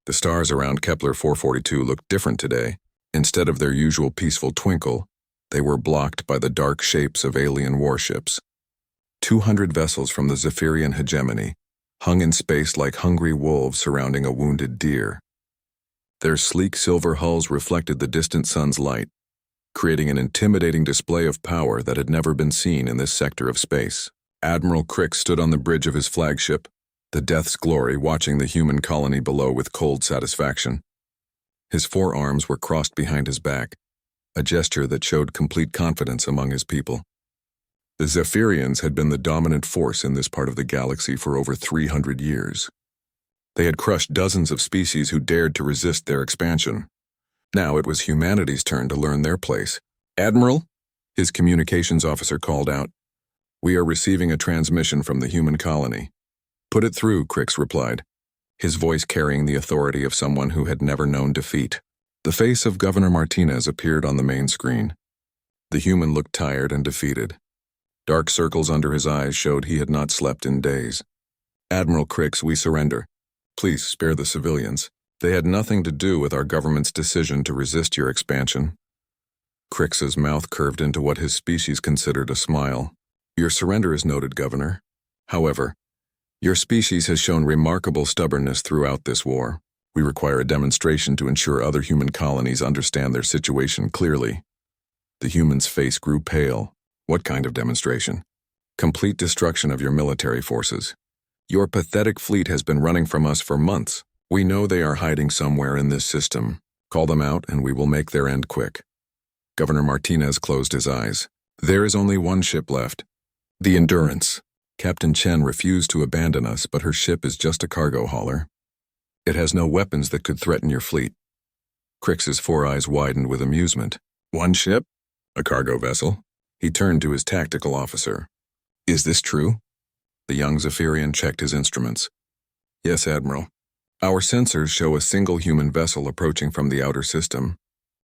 The stars around Kepler 442 looked different today. Instead of their usual peaceful twinkle, they were blocked by the dark shapes of alien warships. 200 vessels from the Zephyrian hegemony hung in space like hungry wolves surrounding a wounded deer. Their sleek silver hulls reflected the distant sun's light, creating an intimidating display of power that had never been seen in this sector of space. Admiral Crick stood on the bridge of his flagship, the Death's Glory, watching the human colony below with cold satisfaction. His forearms were crossed behind his back, a gesture that showed complete confidence among his people. The Zephyrians had been the dominant force in this part of the galaxy for over 300 years. They had crushed dozens of species who dared to resist their expansion. Now it was humanity's turn to learn their place. "Admiral," his communications officer called out, "we are receiving a transmission from the human colony." "Put it through," Crix replied, his voice carrying the authority of someone who had never known defeat. The face of Governor Martinez appeared on the main screen. The human looked tired and defeated. Dark circles under his eyes showed he had not slept in days. "Admiral Crix, we surrender. Please spare the civilians. They had nothing to do with our government's decision to resist your expansion." Crix's mouth curved into what his species considered a smile. "Your surrender is noted, Governor. However, your species has shown remarkable stubbornness throughout this war. We require a demonstration to ensure other human colonies understand their situation clearly." The human's face grew pale. "What kind of demonstration?" "Complete destruction of your military forces. Your pathetic fleet has been running from us for months. We know they are hiding somewhere in this system. Call them out and we will make their end quick." Governor Martinez closed his eyes. "There is only one ship left. The Endurance. Captain Chen refused to abandon us, but her ship is just a cargo hauler. It has no weapons that could threaten your fleet." Crix's four eyes widened with amusement. "One ship? A cargo vessel?" He turned to his tactical officer. "Is this true?" The young Zephyrian checked his instruments. "Yes, Admiral. Our sensors show a single human vessel approaching from the outer system.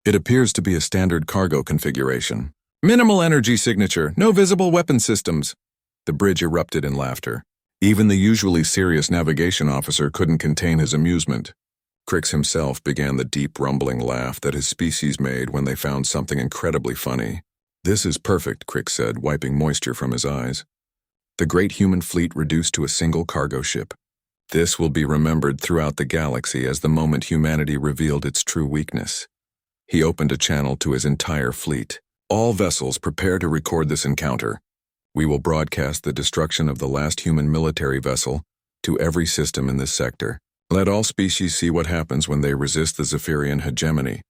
It appears to be a standard cargo configuration. Minimal energy signature, no visible weapon systems." The bridge erupted in laughter. Even the usually serious navigation officer couldn't contain his amusement. Crix himself began the deep rumbling laugh that his species made when they found something incredibly funny. "This is perfect," Crix said, wiping moisture from his eyes. "The great human fleet reduced to a single cargo ship. This will be remembered throughout the galaxy as the moment humanity revealed its true weakness." He opened a channel to his entire fleet. "All vessels, prepare to record this encounter. We will broadcast the destruction of the last human military vessel to every system in this sector. Let all species see what happens when they resist the Zephyrian hegemony."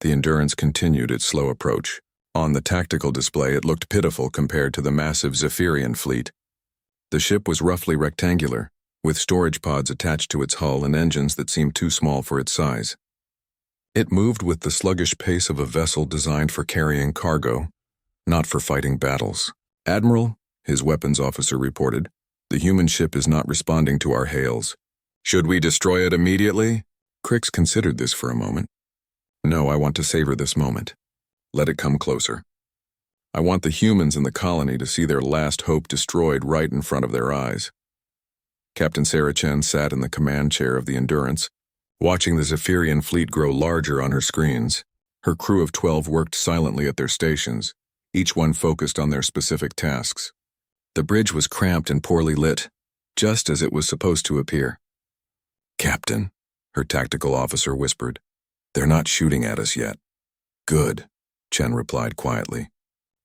The Endurance continued its slow approach. On the tactical display, it looked pitiful compared to the massive Zephyrian fleet. The ship was roughly rectangular, with storage pods attached to its hull and engines that seemed too small for its size. It moved with the sluggish pace of a vessel designed for carrying cargo, not for fighting battles. "Admiral," his weapons officer reported, "the human ship is not responding to our hails. Should we destroy it immediately?" Crix considered this for a moment. "No, I want to savor this moment. Let it come closer. I want the humans in the colony to see their last hope destroyed right in front of their eyes." Captain Sarah Chen sat in the command chair of the Endurance, watching the Zephyrian fleet grow larger on her screens. Her crew of 12 worked silently at their stations, each one focused on their specific tasks. The bridge was cramped and poorly lit, just as it was supposed to appear. "Captain," her tactical officer whispered, "they're not shooting at us yet." "Good," Chen replied quietly.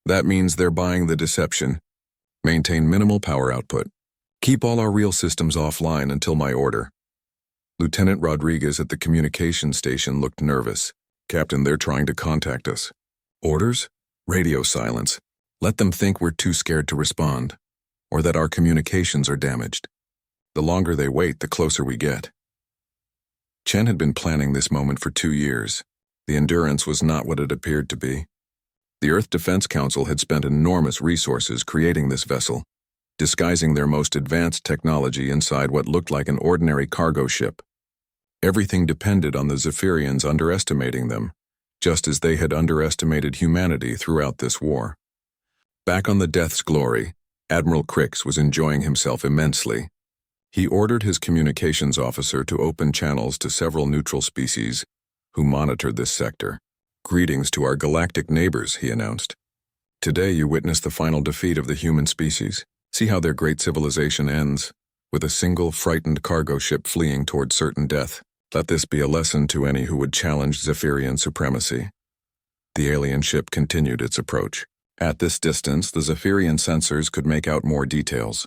"That means they're buying the deception. Maintain minimal power output. Keep all our real systems offline until my order." Lieutenant Rodriguez at the communications station looked nervous. "Captain, they're trying to contact us." "Orders? Radio silence. Let them think we're too scared to respond, or that our communications are damaged. The longer they wait, the closer we get." Chen had been planning this moment for 2 years. The Endurance was not what it appeared to be. The Earth Defense Council had spent enormous resources creating this vessel, disguising their most advanced technology inside what looked like an ordinary cargo ship. Everything depended on the Zephyrians underestimating them, just as they had underestimated humanity throughout this war. Back on the Death's Glory, Admiral Crix was enjoying himself immensely. He ordered his communications officer to open channels to several neutral species who monitored this sector. "Greetings to our galactic neighbors," he announced. "Today you witness the final defeat of the human species. See how their great civilization ends, with a single frightened cargo ship fleeing toward certain death. Let this be a lesson to any who would challenge Zephyrian supremacy." The alien ship continued its approach. At this distance, the Zephyrian sensors could make out more details.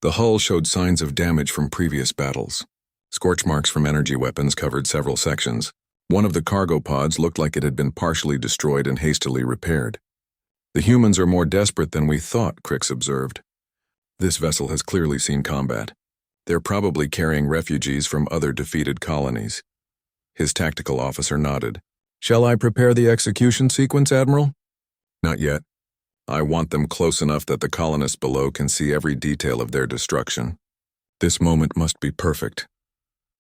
The hull showed signs of damage from previous battles. Scorch marks from energy weapons covered several sections. One of the cargo pods looked like it had been partially destroyed and hastily repaired. "The humans are more desperate than we thought," Crix observed. "This vessel has clearly seen combat. They're probably carrying refugees from other defeated colonies." His tactical officer nodded. "Shall I prepare the execution sequence, Admiral?" "Not yet. I want them close enough that the colonists below can see every detail of their destruction. This moment must be perfect."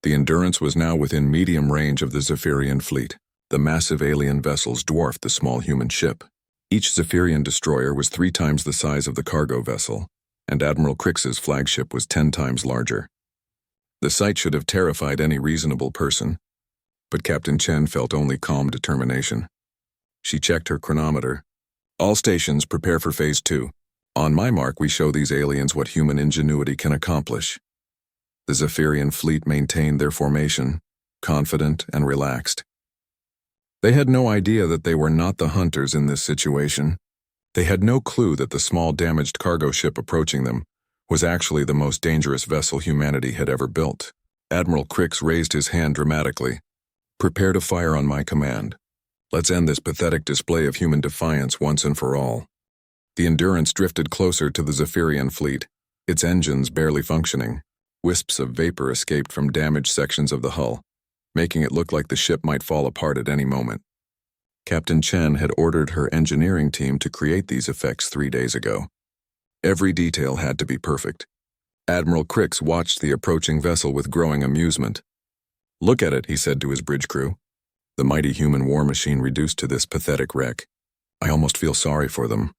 The Endurance was now within medium range of the Zephyrian fleet. The massive alien vessels dwarfed the small human ship. Each Zephyrian destroyer was 3 times the size of the cargo vessel, and Admiral Crix's flagship was 10 times larger. The sight should have terrified any reasonable person, but Captain Chen felt only calm determination. She checked her chronometer. "All stations prepare for Phase 2. On my mark, we show these aliens what human ingenuity can accomplish." The Zephyrian fleet maintained their formation, confident and relaxed. They had no idea that they were not the hunters in this situation. They had no clue that the small damaged cargo ship approaching them was actually the most dangerous vessel humanity had ever built. Admiral Crix raised his hand dramatically. "Prepare to fire on my command. Let's end this pathetic display of human defiance once and for all." The Endurance drifted closer to the Zephyrian fleet, its engines barely functioning. Wisps of vapor escaped from damaged sections of the hull, making it look like the ship might fall apart at any moment. Captain Chen had ordered her engineering team to create these effects 3 days ago. Every detail had to be perfect. Admiral Crix watched the approaching vessel with growing amusement. "Look at it," he said to his bridge crew. "The mighty human war machine reduced to this pathetic wreck. I almost feel sorry for them."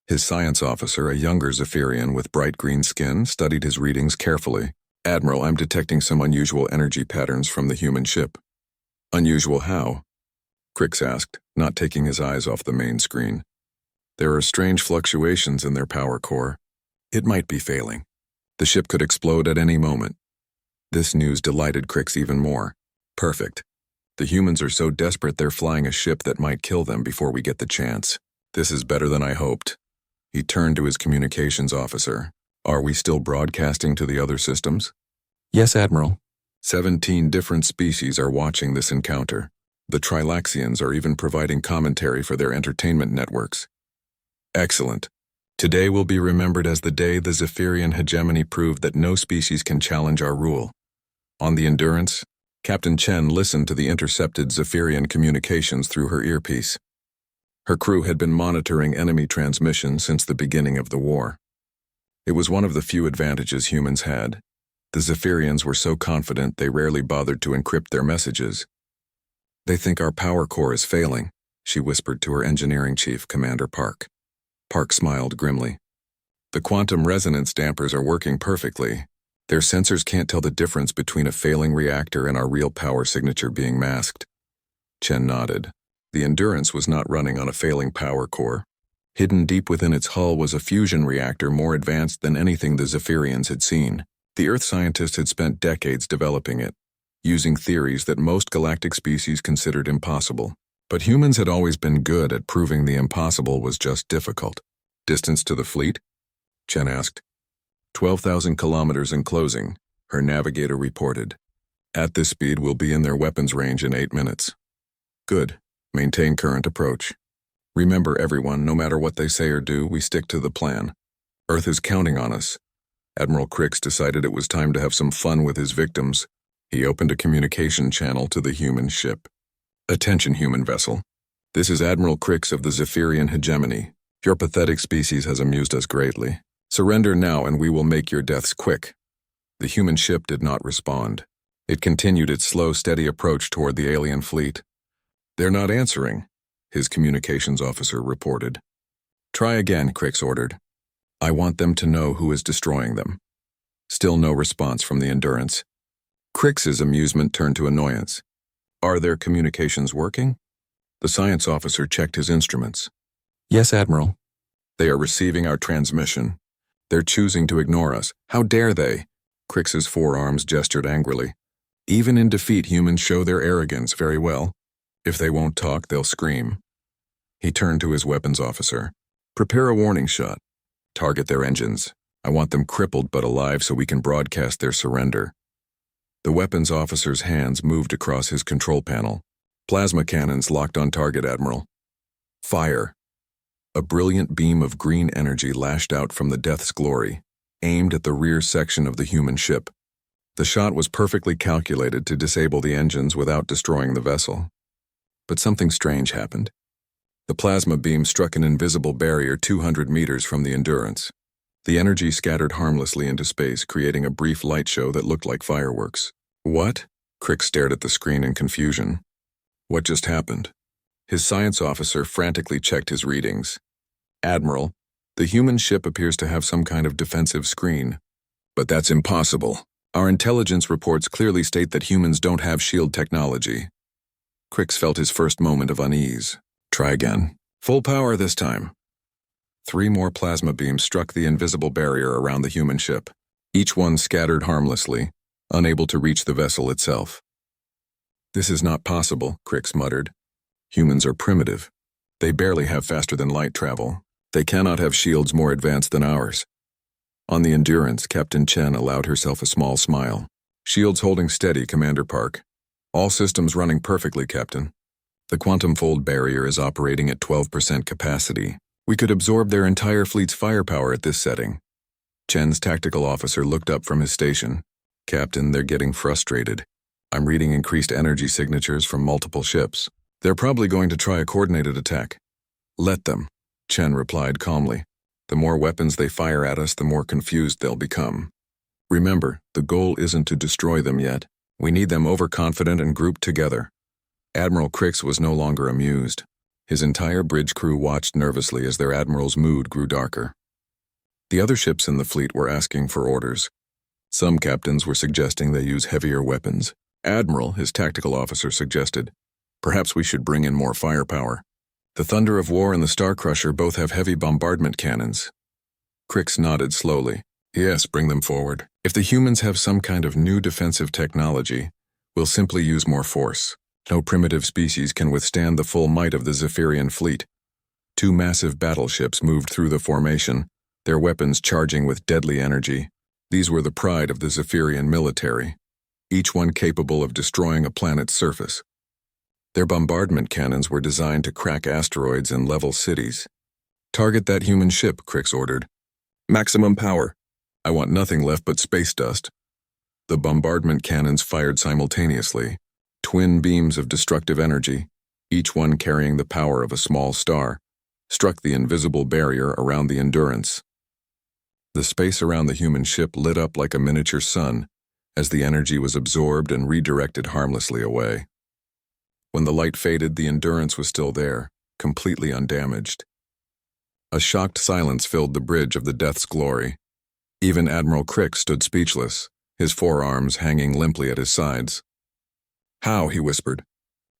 His science officer, a younger Zephyrian with bright green skin, studied his readings carefully. "Admiral, I'm detecting some unusual energy patterns from the human ship." "Unusual how?" Crix asked, not taking his eyes off the main screen. "There are strange fluctuations in their power core. It might be failing. The ship could explode at any moment." This news delighted Crix even more. "Perfect. The humans are so desperate they're flying a ship that might kill them before we get the chance. This is better than I hoped." He turned to his communications officer. "Are we still broadcasting to the other systems?" "Yes, Admiral." 17 different species are watching this encounter. The Trilaxians are even providing commentary for their entertainment networks. "Excellent. Today will be remembered as the day the Zephyrian hegemony proved that no species can challenge our rule." On the Endurance, Captain Chen listened to the intercepted Zephyrian communications through her earpiece. Her crew had been monitoring enemy transmissions since the beginning of the war. It was one of the few advantages humans had. The Zephyrians were so confident they rarely bothered to encrypt their messages. "They think our power core is failing," she whispered to her engineering chief, Commander Park. Park smiled grimly. "The quantum resonance dampers are working perfectly. Their sensors can't tell the difference between a failing reactor and our real power signature being masked." Chen nodded. The Endurance was not running on a failing power core. Hidden deep within its hull was a fusion reactor more advanced than anything the Zephyrians had seen. The Earth scientists had spent decades developing it, using theories that most galactic species considered impossible. But humans had always been good at proving the impossible was just difficult. "Distance to the fleet?" Chen asked. 12,000 kilometers in closing, her navigator reported. "At this speed, we'll be in their weapons range in 8 minutes." "Good. Maintain current approach. Remember, everyone, no matter what they say or do, we stick to the plan. Earth is counting on us." Admiral Crix decided it was time to have some fun with his victims. He opened a communication channel to the human ship. "Attention, human vessel. This is Admiral Crix of the Zephyrian hegemony. Your pathetic species has amused us greatly. Surrender now and we will make your deaths quick." The human ship did not respond. It continued its slow, steady approach toward the alien fleet. "They're not answering," his communications officer reported. "Try again," Crix ordered. "I want them to know who is destroying them." Still no response from the Endurance. Crix's amusement turned to annoyance. Are their communications working? The science officer checked his instruments. Yes, Admiral. They are receiving our transmission. They're choosing to ignore us. How dare they? Crix's forearms gestured angrily. Even in defeat, humans show their arrogance very well. If they won't talk, they'll scream. He turned to his weapons officer. Prepare a warning shot. Target their engines. I want them crippled but alive so we can broadcast their surrender. The weapons officer's hands moved across his control panel. Plasma cannons locked on target, Admiral. Fire. A brilliant beam of green energy lashed out from the Death's Glory, aimed at the rear section of the human ship. The shot was perfectly calculated to disable the engines without destroying the vessel. But something strange happened. The plasma beam struck an invisible barrier 200 meters from the Endurance. The energy scattered harmlessly into space, creating a brief light show that looked like fireworks. What? Crix stared at the screen in confusion. What just happened? His science officer frantically checked his readings. Admiral, the human ship appears to have some kind of defensive screen. But that's impossible. Our intelligence reports clearly state that humans don't have shield technology. Crix felt his first moment of unease. Try again. Full power this time. 3 more plasma beams struck the invisible barrier around the human ship. Each one scattered harmlessly, unable to reach the vessel itself. This is not possible, Crix muttered. Humans are primitive. They barely have faster-than-light travel. They cannot have shields more advanced than ours. On the Endurance, Captain Chen allowed herself a small smile. Shields holding steady, Commander Park. All systems running perfectly, Captain. The quantum fold barrier is operating at 12% capacity. We could absorb their entire fleet's firepower at this setting. Chen's tactical officer looked up from his station. Captain, they're getting frustrated. I'm reading increased energy signatures from multiple ships. They're probably going to try a coordinated attack. Let them, Chen replied calmly. The more weapons they fire at us, the more confused they'll become. Remember, the goal isn't to destroy them yet. We need them overconfident and grouped together. Admiral Crix was no longer amused. His entire bridge crew watched nervously as their admiral's mood grew darker. The other ships in the fleet were asking for orders. Some captains were suggesting they use heavier weapons. Admiral, his tactical officer, suggested, perhaps we should bring in more firepower. The Thunder of War and the Star Crusher both have heavy bombardment cannons. Crix nodded slowly. Yes, bring them forward. If the humans have some kind of new defensive technology, we'll simply use more force. No primitive species can withstand the full might of the Zephyrian fleet. 2 massive battleships moved through the formation, their weapons charging with deadly energy. These were the pride of the Zephyrian military, each one capable of destroying a planet's surface. Their bombardment cannons were designed to crack asteroids and level cities. Target that human ship, Crix ordered. Maximum power. I want nothing left but space dust. The bombardment cannons fired simultaneously. Twin beams of destructive energy, each one carrying the power of a small star, struck the invisible barrier around the Endurance. The space around the human ship lit up like a miniature sun as the energy was absorbed and redirected harmlessly away. When the light faded, the Endurance was still there, completely undamaged. A shocked silence filled the bridge of the Death's Glory. Even Admiral Crix stood speechless, his forearms hanging limply at his sides. How, he whispered.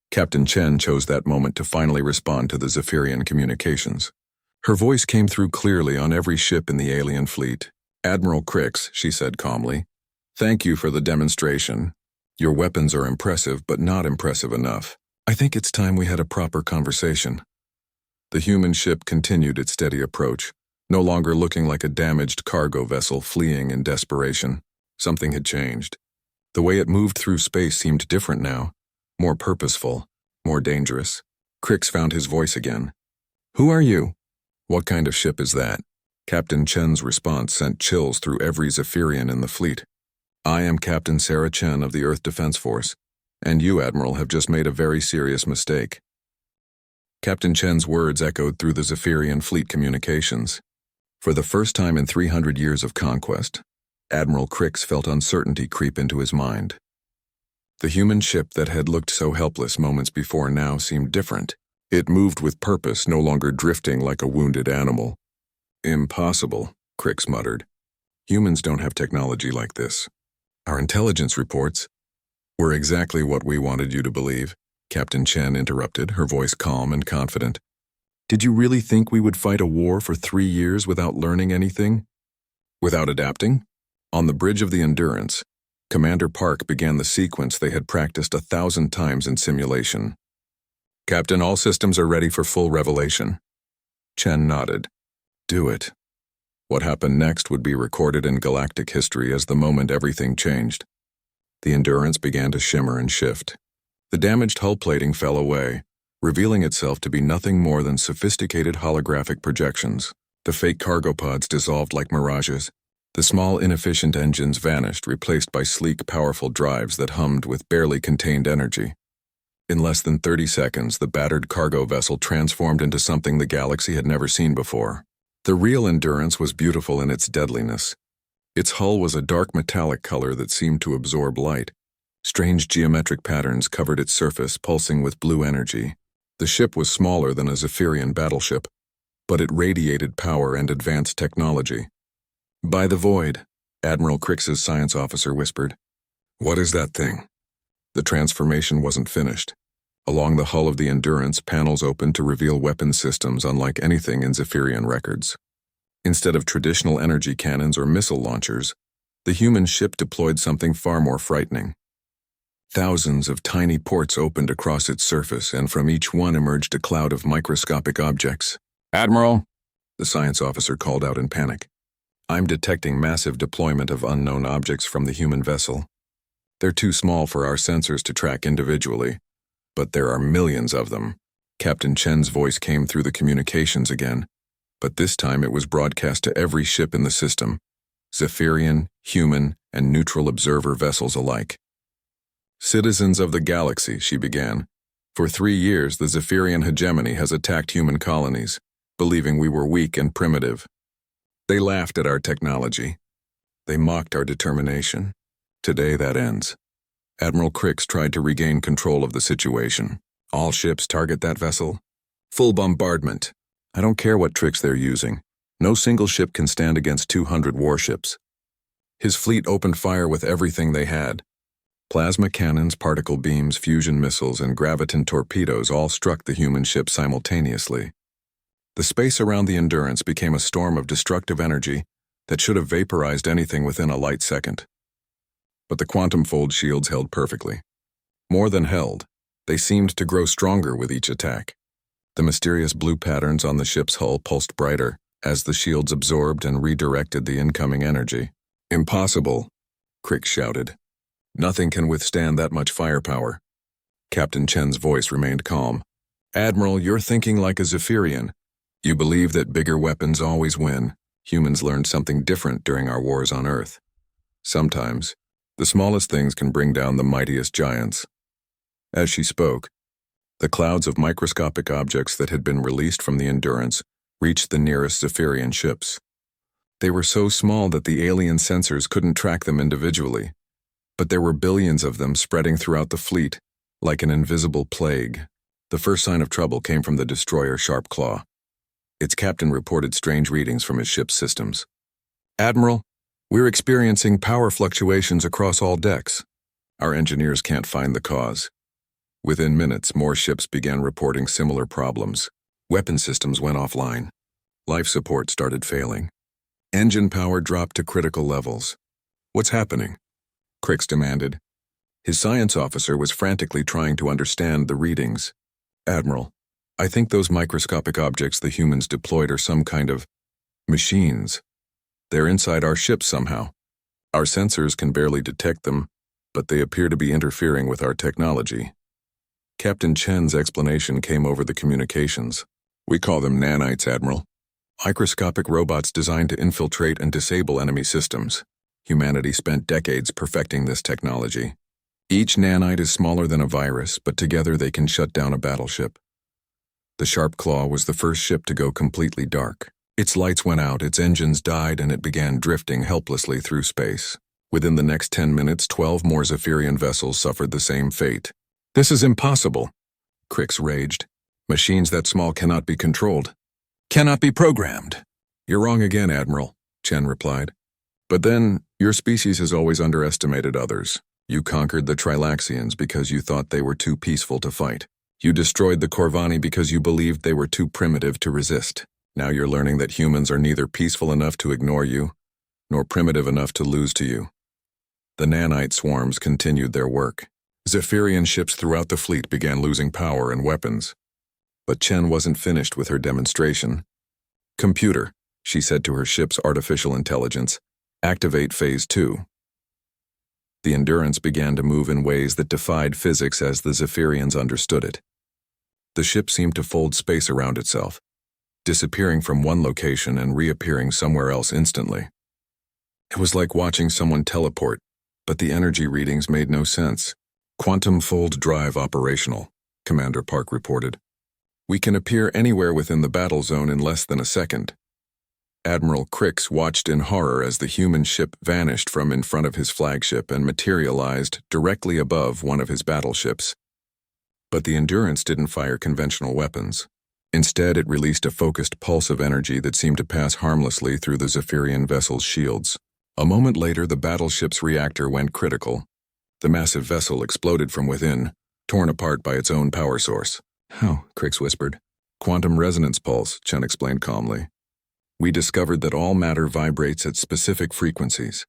Captain Chen chose that moment to finally respond to the Zephyrian communications. Her voice came through clearly on every ship in the alien fleet. Admiral Crix, she said calmly, thank you for the demonstration. Your weapons are impressive, but not impressive enough. I think it's time we had a proper conversation. The human ship continued its steady approach, no longer looking like a damaged cargo vessel fleeing in desperation. Something had changed. The way it moved through space seemed different now, more purposeful, more dangerous. Crix found his voice again. Who are you? What kind of ship is that? Captain Chen's response sent chills through every Zephyrian in the fleet. I am Captain Sarah Chen of the Earth Defense Force, and you, Admiral, have just made a very serious mistake. Captain Chen's words echoed through the Zephyrian fleet communications. For the first time in 300 years of conquest, Admiral Crix felt uncertainty creep into his mind. The human ship that had looked so helpless moments before now seemed different. It moved with purpose, no longer drifting like a wounded animal. Impossible, Crix muttered. Humans don't have technology like this. Our intelligence reports were exactly what we wanted you to believe, Captain Chen interrupted, her voice calm and confident. Did you really think we would fight a war for 3 years without learning anything? Without adapting? On the bridge of the Endurance, Commander Park began the sequence they had practiced 1,000 times in simulation. Captain, all systems are ready for full revelation. Chen nodded. Do it. What happened next would be recorded in galactic history as the moment everything changed. The Endurance began to shimmer and shift. The damaged hull plating fell away, revealing itself to be nothing more than sophisticated holographic projections. The fake cargo pods dissolved like mirages. The small, inefficient engines vanished, replaced by sleek, powerful drives that hummed with barely contained energy. In less than 30 seconds, the battered cargo vessel transformed into something the galaxy had never seen before. The real Endurance was beautiful in its deadliness. Its hull was a dark metallic color that seemed to absorb light. Strange geometric patterns covered its surface, pulsing with blue energy. The ship was smaller than a Zephyrian battleship, but it radiated power and advanced technology. By the void, Admiral Crix's science officer whispered. What is that thing? The transformation wasn't finished. Along the hull of the Endurance, panels opened to reveal weapon systems unlike anything in Zephyrian records. Instead of traditional energy cannons or missile launchers, the human ship deployed something far more frightening. Thousands of tiny ports opened across its surface, and from each one emerged a cloud of microscopic objects. Admiral, the science officer called out in panic. I'm detecting massive deployment of unknown objects from the human vessel. They're too small for our sensors to track individually, but there are millions of them. Captain Chen's voice came through the communications again, but this time it was broadcast to every ship in the system, Zephyrian, human, and neutral observer vessels alike. Citizens of the galaxy, she began. For 3 years, the Zephyrian hegemony has attacked human colonies, believing we were weak and primitive. They laughed at our technology. They mocked our determination. Today that ends. Admiral Crix tried to regain control of the situation. All ships target that vessel. Full bombardment. I don't care what tricks they're using. No single ship can stand against 200 warships. His fleet opened fire with everything they had. Plasma cannons, particle beams, fusion missiles, and graviton torpedoes all struck the human ship simultaneously. The space around the Endurance became a storm of destructive energy that should have vaporized anything within a light second. But the quantum fold shields held perfectly. More than held, they seemed to grow stronger with each attack. The mysterious blue patterns on the ship's hull pulsed brighter as the shields absorbed and redirected the incoming energy. Impossible, Crix shouted. Nothing can withstand that much firepower. Captain Chen's voice remained calm. Admiral, you're thinking like a Zephyrian. You believe that bigger weapons always win. Humans learned something different during our wars on Earth. Sometimes, the smallest things can bring down the mightiest giants. As she spoke, the clouds of microscopic objects that had been released from the Endurance reached the nearest Zephyrian ships. They were so small that the alien sensors couldn't track them individually, but there were billions of them spreading throughout the fleet, like an invisible plague. The first sign of trouble came from the destroyer Sharp Claw. Its captain reported strange readings from his ship's systems. Admiral, we're experiencing power fluctuations across all decks. Our engineers can't find the cause. Within minutes, more ships began reporting similar problems. Weapon systems went offline. Life support started failing. Engine power dropped to critical levels. What's happening? Crix demanded. His science officer was frantically trying to understand the readings. Admiral, I think those microscopic objects the humans deployed are some kind of machines. They're inside our ships somehow. Our sensors can barely detect them, but they appear to be interfering with our technology. Captain Chen's explanation came over the communications. We call them nanites, Admiral. Microscopic robots designed to infiltrate and disable enemy systems. Humanity spent decades perfecting this technology. Each nanite is smaller than a virus, but together they can shut down a battleship. The Sharp Claw was the first ship to go completely dark. Its lights went out, its engines died, and it began drifting helplessly through space. Within the next 10 minutes, 12 more Zephyrian vessels suffered the same fate. This is impossible, Crix raged. Machines that small cannot be controlled. Cannot be programmed. You're wrong again, Admiral, Chen replied. But then, your species has always underestimated others. You conquered the Trilaxians because you thought they were too peaceful to fight. You destroyed the Corvani because you believed they were too primitive to resist. Now you're learning that humans are neither peaceful enough to ignore you, nor primitive enough to lose to you. The nanite swarms continued their work. Zephyrian ships throughout the fleet began losing power and weapons. But Chen wasn't finished with her demonstration. "Computer," she said to her ship's artificial intelligence, "activate Phase 2. The Endurance began to move in ways that defied physics as the Zephyrians understood it. The ship seemed to fold space around itself, disappearing from one location and reappearing somewhere else instantly. It was like watching someone teleport, but the energy readings made no sense. "Quantum fold drive operational," Commander Park reported. "We can appear anywhere within the battle zone in less than a second." Admiral Crix watched in horror as the human ship vanished from in front of his flagship and materialized directly above one of his battleships. But the Endurance didn't fire conventional weapons. Instead, it released a focused pulse of energy that seemed to pass harmlessly through the Zephyrian vessel's shields. A moment later, the battleship's reactor went critical. The massive vessel exploded from within, torn apart by its own power source. "How?" Crix whispered. "Quantum resonance pulse," Chen explained calmly. "We discovered that all matter vibrates at specific frequencies.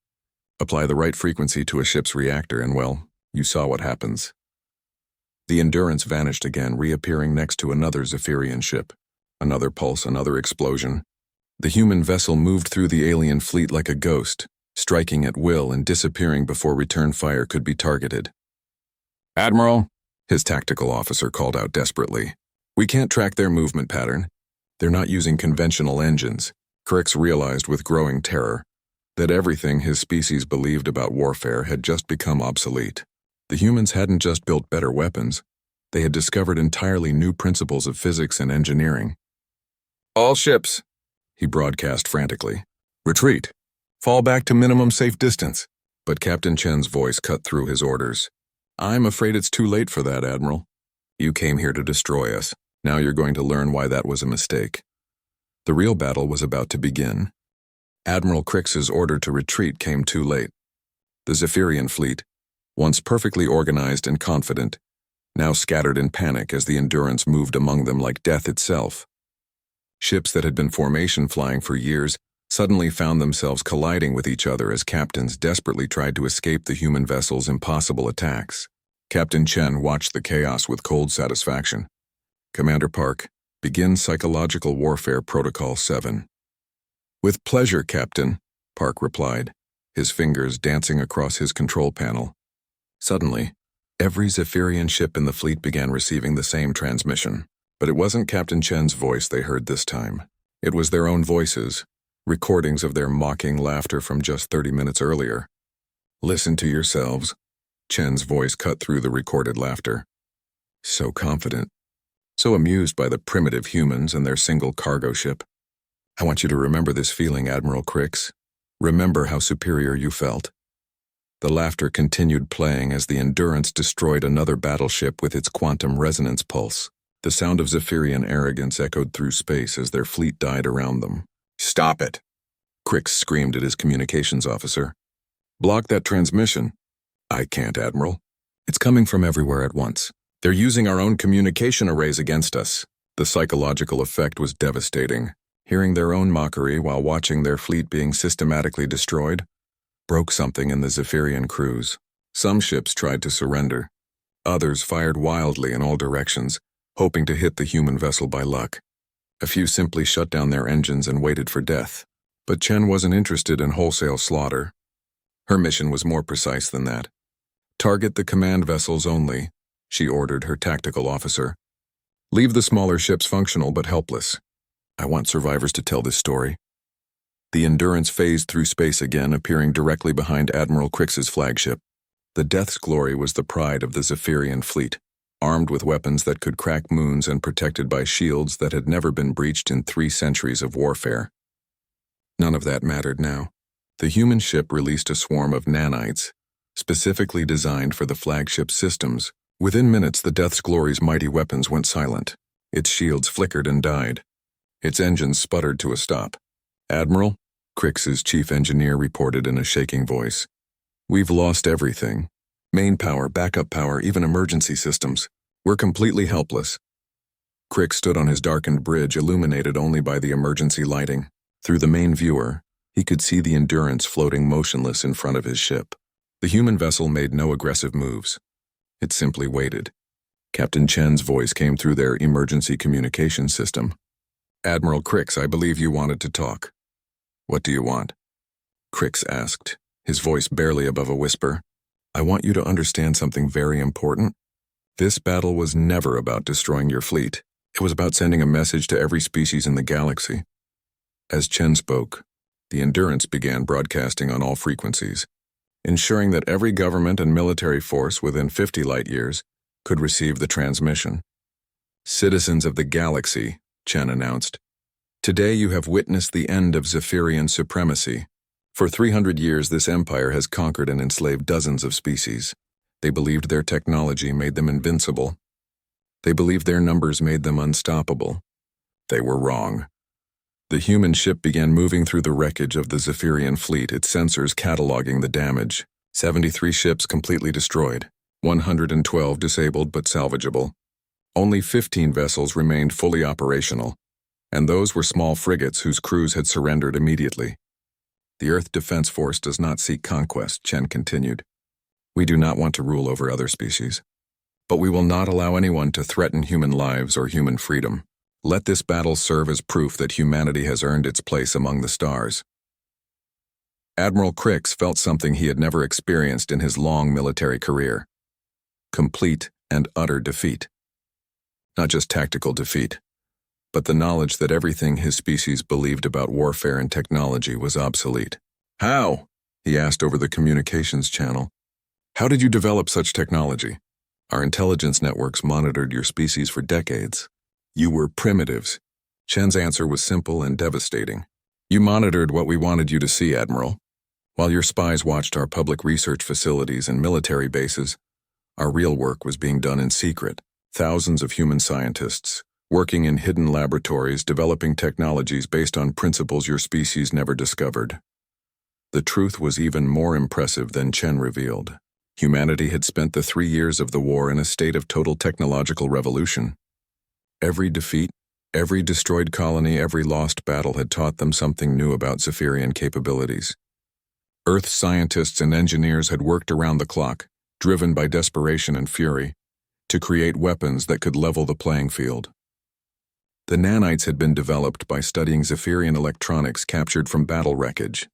Apply the right frequency to a ship's reactor and, well, you saw what happens." The Endurance vanished again, reappearing next to another Zephyrian ship. Another pulse, another explosion. The human vessel moved through the alien fleet like a ghost, striking at will and disappearing before return fire could be targeted. "Admiral," his tactical officer called out desperately, "we can't track their movement pattern. They're not using conventional engines." Crix realized with growing terror that everything his species believed about warfare had just become obsolete. The humans hadn't just built better weapons, they had discovered entirely new principles of physics and engineering. "All ships," he broadcast frantically, "retreat. Fall back to minimum safe distance." But Captain Chen's voice cut through his orders. "I'm afraid it's too late for that, Admiral. You came here to destroy us. Now you're going to learn why that was a mistake." The real battle was about to begin. Admiral Crix's order to retreat came too late. The Zephyrian fleet, once perfectly organized and confident, now scattered in panic as the Endurance moved among them like death itself. Ships that had been formation flying for years suddenly found themselves colliding with each other as captains desperately tried to escape the human vessel's impossible attacks. Captain Chen watched the chaos with cold satisfaction. "Commander Park, begin Psychological Warfare Protocol 7. "With pleasure, Captain," Park replied, his fingers dancing across his control panel. Suddenly, every Zephyrian ship in the fleet began receiving the same transmission. But it wasn't Captain Chen's voice they heard this time. It was their own voices, recordings of their mocking laughter from just 30 minutes earlier. "Listen to yourselves," Chen's voice cut through the recorded laughter. "So confident, so amused by the primitive humans and their single cargo ship. I want you to remember this feeling, Admiral Crix. Remember how superior you felt." The laughter continued playing as the Endurance destroyed another battleship with its quantum resonance pulse. The sound of Zephyrian arrogance echoed through space as their fleet died around them. "Stop it!" Crix screamed at his communications officer. "Block that transmission." "I can't, Admiral. It's coming from everywhere at once. They're using our own communication arrays against us." The psychological effect was devastating. Hearing their own mockery while watching their fleet being systematically destroyed broke something in the Zephyrian crews. Some ships tried to surrender. Others fired wildly in all directions, hoping to hit the human vessel by luck. A few simply shut down their engines and waited for death. But Chen wasn't interested in wholesale slaughter. Her mission was more precise than that. "Target the command vessels only," she ordered her tactical officer. "Leave the smaller ships functional but helpless. I want survivors to tell this story." The Endurance phased through space again, appearing directly behind Admiral Crix's flagship. The Death's Glory was the pride of the Zephyrian fleet, armed with weapons that could crack moons and protected by shields that had never been breached in 3 centuries of warfare. None of that mattered now. The human ship released a swarm of nanites, specifically designed for the flagship systems. Within minutes, the Death's Glory's mighty weapons went silent. Its shields flickered and died. Its engines sputtered to a stop. "Admiral," Crix's chief engineer reported in a shaking voice. "We've lost everything. Main power, backup power, even emergency systems. We're completely helpless." Crix stood on his darkened bridge, illuminated only by the emergency lighting. Through the main viewer, he could see the Endurance floating motionless in front of his ship. The human vessel made no aggressive moves. It simply waited. Captain Chen's voice came through their emergency communication system. "Admiral Crix, I believe you wanted to talk." "What do you want?" Crix asked, his voice barely above a whisper. "I want you to understand something very important. This battle was never about destroying your fleet. It was about sending a message to every species in the galaxy." As Chen spoke, the Endurance began broadcasting on all frequencies, ensuring that every government and military force within 50 light-years could receive the transmission. "Citizens of the galaxy," Chen announced, "today you have witnessed the end of Zephyrian supremacy. For 300 years this empire has conquered and enslaved dozens of species. They believed their technology made them invincible. They believed their numbers made them unstoppable. They were wrong." The human ship began moving through the wreckage of the Zephyrian fleet, its sensors cataloging the damage. 73 ships completely destroyed, 112 disabled but salvageable. Only 15 vessels remained fully operational, and those were small frigates whose crews had surrendered immediately. "The Earth Defense Force does not seek conquest," Chen continued. "We do not want to rule over other species. But we will not allow anyone to threaten human lives or human freedom. Let this battle serve as proof that humanity has earned its place among the stars." Admiral Crix felt something he had never experienced in his long military career. Complete and utter defeat. Not just tactical defeat, but the knowledge that everything his species believed about warfare and technology was obsolete. "How?" he asked over the communications channel. "How did you develop such technology?" "Our intelligence networks monitored your species for decades. You were primitives." Chen's answer was simple and devastating. "You monitored what we wanted you to see, Admiral. While your spies watched our public research facilities and military bases, our real work was being done in secret. Thousands of human scientists, working in hidden laboratories, developing technologies based on principles your species never discovered." The truth was even more impressive than Chen revealed. Humanity had spent the 3 years of the war in a state of total technological revolution. Every defeat, every destroyed colony, every lost battle had taught them something new about Zephyrian capabilities. Earth scientists and engineers had worked around the clock, driven by desperation and fury, to create weapons that could level the playing field. The nanites had been developed by studying Zephyrian electronics captured from battle wreckage.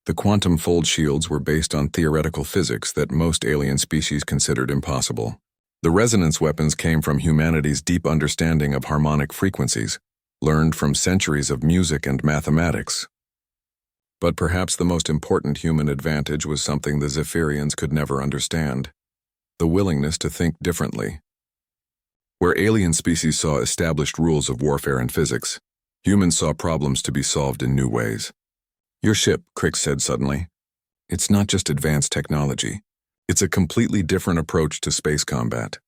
The quantum fold shields were based on theoretical physics that most alien species considered impossible. The resonance weapons came from humanity's deep understanding of harmonic frequencies, learned from centuries of music and mathematics. But perhaps the most important human advantage was something the Zephyrians could never understand: the willingness to think differently. Where alien species saw established rules of warfare and physics, humans saw problems to be solved in new ways. "Your ship," Crix said suddenly. "It's not just advanced technology. It's a completely different approach to space combat."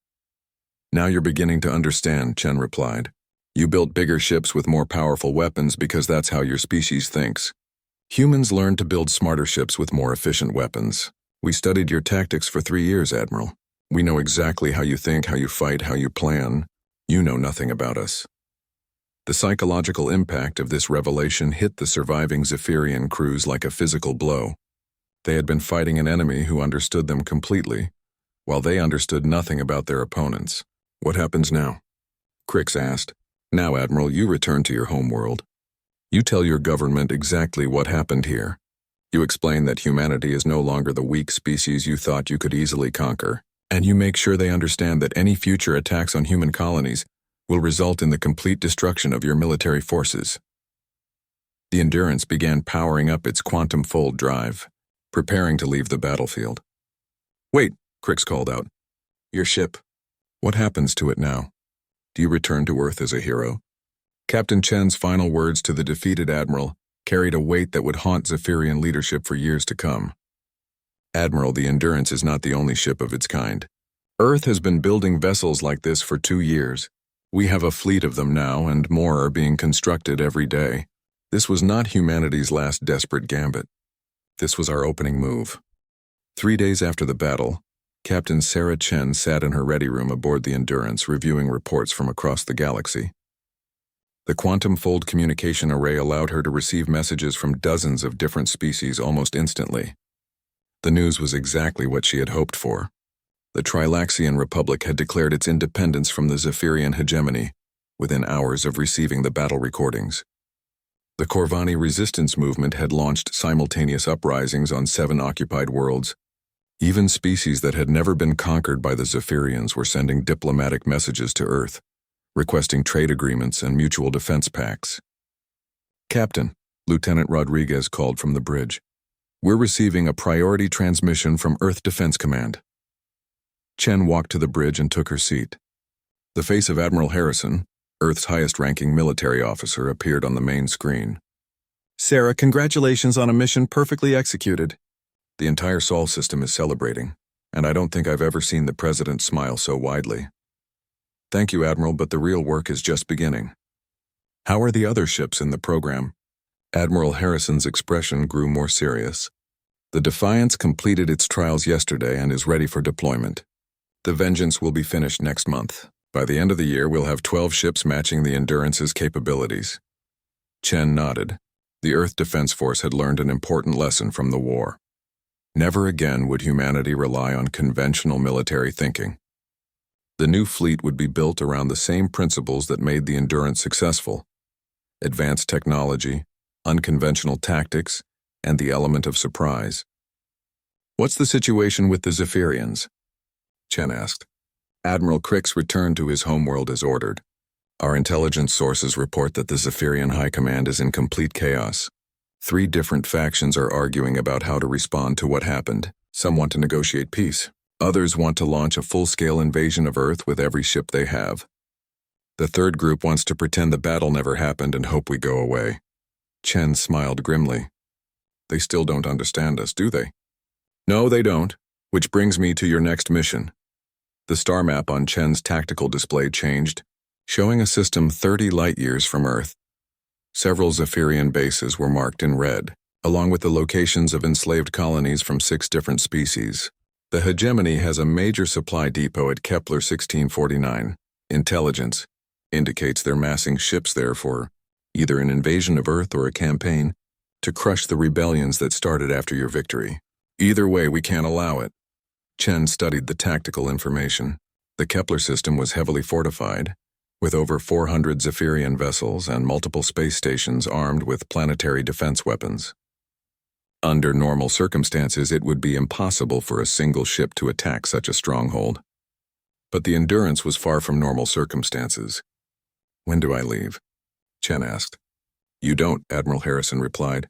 "Now you're beginning to understand," Chen replied. "You built bigger ships with more powerful weapons because that's how your species thinks. Humans learned to build smarter ships with more efficient weapons. We studied your tactics for 3 years, Admiral. We know exactly how you think, how you fight, how you plan. You know nothing about us." The psychological impact of this revelation hit the surviving Zephyrian crews like a physical blow. They had been fighting an enemy who understood them completely, while they understood nothing about their opponents. "What happens now?" Crix asked. "Now, Admiral, you return to your homeworld. You tell your government exactly what happened here. You explain that humanity is no longer the weak species you thought you could easily conquer, and you make sure they understand that any future attacks on human colonies will result in the complete destruction of your military forces." The Endurance began powering up its quantum fold drive, preparing to leave the battlefield. "Wait," Crix called out. "Your ship. What happens to it now? Do you return to Earth as a hero?" Captain Chen's final words to the defeated admiral carried a weight that would haunt Zephyrian leadership for years to come. "Admiral, the Endurance is not the only ship of its kind. Earth has been building vessels like this for 2 years. We have a fleet of them now, and more are being constructed every day. This was not humanity's last desperate gambit. This was our opening move. 3 days after the battle, Captain Sarah Chen sat in her ready room aboard the Endurance reviewing reports from across the galaxy. The quantum fold communication array allowed her to receive messages from dozens of different species almost instantly. The news was exactly what she had hoped for. The Trilaxian Republic had declared its independence from the Zephyrian hegemony within hours of receiving the battle recordings. The Corvani resistance movement had launched simultaneous uprisings on 7 occupied worlds. Even species that had never been conquered by the Zephyrians were sending diplomatic messages to Earth, requesting trade agreements and mutual defense pacts. "Captain," Lieutenant Rodriguez called from the bridge, "we're receiving a priority transmission from Earth Defense Command." Chen walked to the bridge and took her seat. The face of Admiral Harrison, Earth's highest-ranking military officer, appeared on the main screen. "Sarah, congratulations on a mission perfectly executed." The entire Sol system is celebrating, and I don't think I've ever seen the President smile so widely. "Thank you, Admiral, but the real work is just beginning." "How are the other ships in the program?" Admiral Harrison's expression grew more serious. "The Defiance completed its trials yesterday and is ready for deployment. The Vengeance will be finished next month. By the end of the year, we'll have 12 ships matching the Endurance's capabilities." Chen nodded. The Earth Defense Force had learned an important lesson from the war. Never again would humanity rely on conventional military thinking. The new fleet would be built around the same principles that made the Endurance successful: advanced technology, unconventional tactics, and the element of surprise. "What's the situation with the Zephyrians?" Chen asked. Admiral Crix returned to his homeworld as ordered. "Our intelligence sources report that the Zephyrian High Command is in complete chaos. 3 different factions are arguing about how to respond to what happened. Some want to negotiate peace. Others want to launch a full-scale invasion of Earth with every ship they have. The third group wants to pretend the battle never happened and hope we go away." Chen smiled grimly. "They still don't understand us, do they?" "No, they don't, which brings me to your next mission." The star map on Chen's tactical display changed, showing a system 30 light-years from Earth. Several Zephyrian bases were marked in red, along with the locations of enslaved colonies from 6 different species. The hegemony has a major supply depot at Kepler 1649. Intelligence indicates they're massing ships there for either an invasion of Earth or a campaign to crush the rebellions that started after your victory. Either way, we can't allow it. Chen studied the tactical information. The Kepler system was heavily fortified, with over 400 Zephyrian vessels and multiple space stations armed with planetary defense weapons. Under normal circumstances, it would be impossible for a single ship to attack such a stronghold. But the Endurance was far from normal circumstances. "When do I leave?" Chen asked. "You don't," Admiral Harrison replied.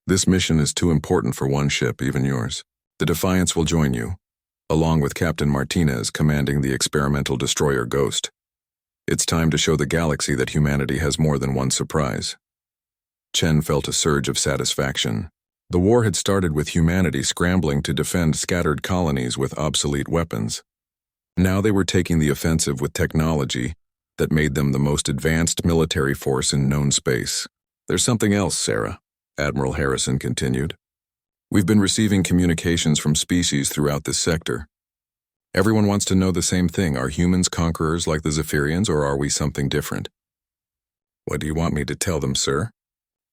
"This mission is too important for one ship, even yours. The Defiance will join you, along with Captain Martinez commanding the experimental destroyer Ghost. It's time to show the galaxy that humanity has more than one surprise." Chen felt a surge of satisfaction. The war had started with humanity scrambling to defend scattered colonies with obsolete weapons. Now they were taking the offensive with technology that made them the most advanced military force in known space. "There's something else, Sarah," Admiral Harrison continued. "We've been receiving communications from species throughout this sector. Everyone wants to know the same thing. Are humans conquerors like the Zephyrians, or are we something different?" "What do you want me to tell them, sir?"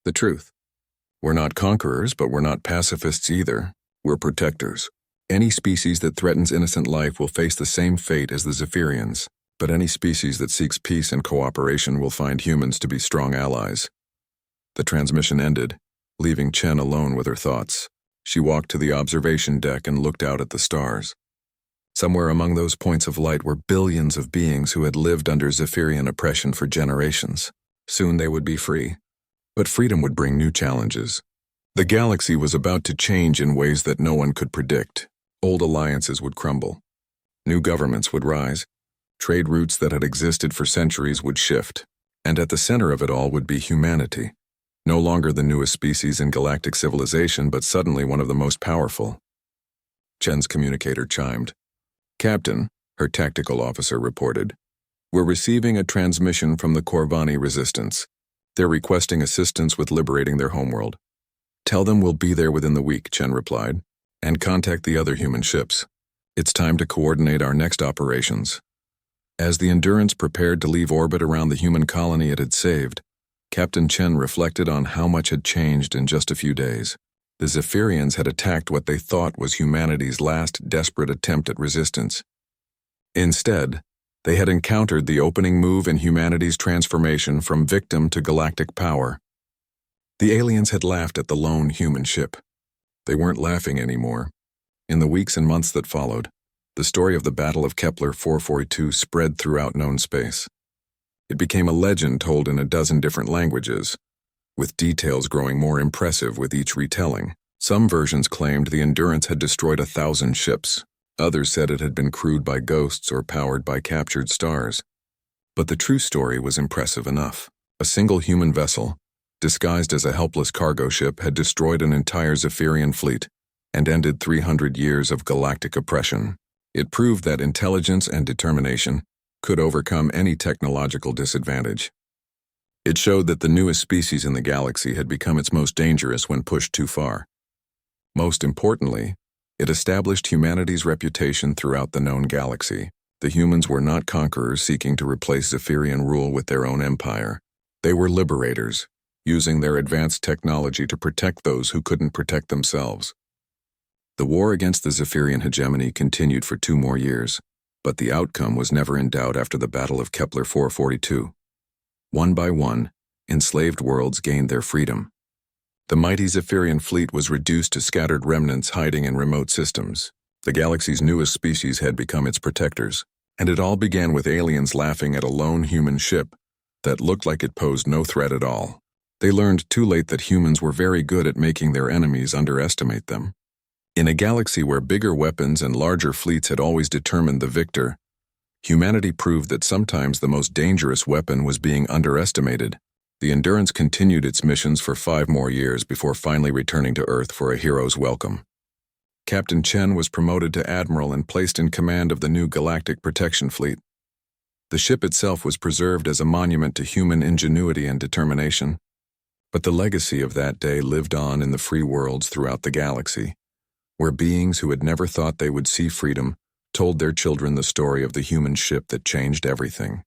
"The truth. We're not conquerors, but we're not pacifists either. We're protectors. Any species that threatens innocent life will face the same fate as the Zephyrians, but any species that seeks peace and cooperation will find humans to be strong allies." The transmission ended, leaving Chen alone with her thoughts. She walked to the observation deck and looked out at the stars. Somewhere among those points of light were billions of beings who had lived under Zephyrian oppression for generations. Soon they would be free. But freedom would bring new challenges. The galaxy was about to change in ways that no one could predict. Old alliances would crumble. New governments would rise. Trade routes that had existed for centuries would shift. And at the center of it all would be humanity. No longer the newest species in galactic civilization, but suddenly one of the most powerful. Chen's communicator chimed. "Captain," her tactical officer reported, "we're receiving a transmission from the Corvani resistance. They're requesting assistance with liberating their homeworld. Tell them we'll be there within the week, Chen replied, and contact the other human ships. It's time to coordinate our next operations. As the Endurance prepared to leave orbit around the human colony it had saved, Captain Chen reflected on how much had changed in just a few days. The Zephyrians had attacked what they thought was humanity's last desperate attempt at resistance. Instead, they had encountered the opening move in humanity's transformation from victim to galactic power. The aliens had laughed at the lone human ship. They weren't laughing anymore. In the weeks and months that followed, the story of the Battle of Kepler 442 spread throughout known space. It became a legend told in a dozen different languages, with details growing more impressive with each retelling. Some versions claimed the Endurance had destroyed 1,000 ships. Others said it had been crewed by ghosts or powered by captured stars. But the true story was impressive enough. A single human vessel, disguised as a helpless cargo ship, had destroyed an entire Zephyrian fleet and ended 300 years of galactic oppression. It proved that intelligence and determination could overcome any technological disadvantage. It showed that the newest species in the galaxy had become its most dangerous when pushed too far. Most importantly, it established humanity's reputation throughout the known galaxy. The humans were not conquerors seeking to replace Zephyrian rule with their own empire. They were liberators, using their advanced technology to protect those who couldn't protect themselves. The war against the Zephyrian hegemony continued for 2 more years, but the outcome was never in doubt after the Battle of Kepler 442. One by one, enslaved worlds gained their freedom. The mighty Zephyrian fleet was reduced to scattered remnants hiding in remote systems. The galaxy's newest species had become its protectors, and it all began with aliens laughing at a lone human ship that looked like it posed no threat at all. They learned too late that humans were very good at making their enemies underestimate them. In a galaxy where bigger weapons and larger fleets had always determined the victor, humanity proved that sometimes the most dangerous weapon was being underestimated. The Endurance continued its missions for 5 more years before finally returning to Earth for a hero's welcome. Captain Chen was promoted to admiral and placed in command of the new Galactic Protection Fleet. The ship itself was preserved as a monument to human ingenuity and determination, but the legacy of that day lived on in the free worlds throughout the galaxy, where beings who had never thought they would see freedom told their children the story of the human ship that changed everything.